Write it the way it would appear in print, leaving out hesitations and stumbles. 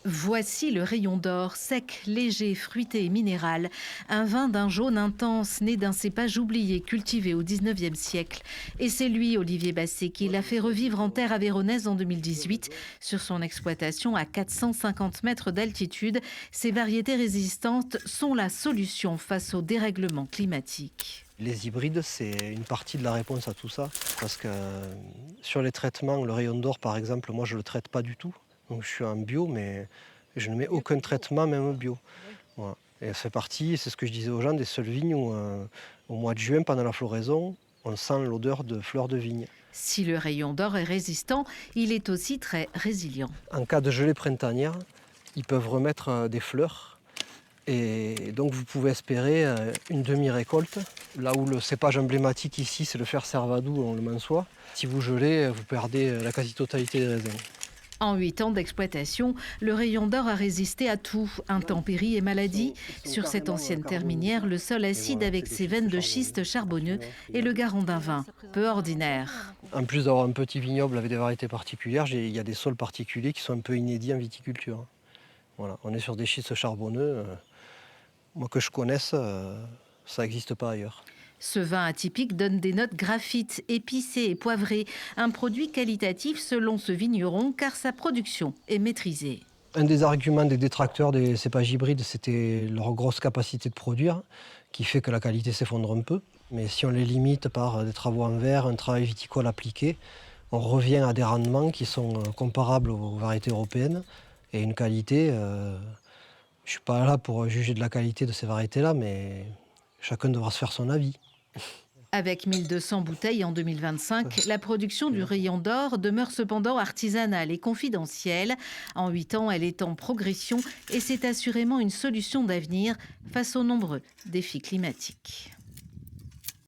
Voici le rayon d'or, sec, léger, fruité et minéral. Un vin d'un jaune intense, né d'un cépage oublié, cultivé au 19e siècle. Et c'est lui, Olivier Basset, qui l'a fait revivre en terre avéronnaise en 2018. Sur son exploitation à 450 mètres d'altitude, ces variétés résistantes sont la solution face au dérèglement climatique. Les hybrides, c'est une partie de la réponse à tout ça. Parce que sur les traitements, le rayon d'or, par exemple, moi, je ne le traite pas du tout. Donc, je suis en bio, mais je ne mets aucun traitement, même bio. Voilà. Et ça fait partie, c'est ce que je disais aux gens, des seules vignes où, au mois de juin, pendant la floraison, on sent l'odeur de fleurs de vigne. Si le rayon d'or est résistant, il est aussi très résilient. En cas de gelée printanière, ils peuvent remettre des fleurs. Et donc vous pouvez espérer une demi-récolte. Là où le cépage emblématique ici, c'est le fer Servadou, on le mansois. Si vous gelez, vous perdez la quasi-totalité des raisins. En 8 ans d'exploitation, le rayon d'or a résisté à tout, intempéries et maladies. Sur cette ancienne terre minière, le sol acide avec ses veines de schiste charbonneux est le garant d'un vin peu ordinaire. En plus d'avoir un petit vignoble avec des variétés particulières, il y a des sols particuliers qui sont un peu inédits en viticulture. Voilà, on est sur des schistes charbonneux. Moi que je connaisse, ça n'existe pas ailleurs. Ce vin atypique donne des notes graphites, épicées et poivrées, un produit qualitatif selon ce vigneron car sa production est maîtrisée. Un des arguments des détracteurs des cépages hybrides, c'était leur grosse capacité de produire, qui fait que la qualité s'effondre un peu. Mais si on les limite par des travaux en verre, un travail viticole appliqué, on revient à des rendements qui sont comparables aux variétés européennes et une qualité. Je ne suis pas là pour juger de la qualité de ces variétés-là, mais chacun devra se faire son avis. Avec 1200 bouteilles en 2025, la production du rayon d'or demeure cependant artisanale et confidentielle. En 8 ans, elle est en progression et c'est assurément une solution d'avenir face aux nombreux défis climatiques.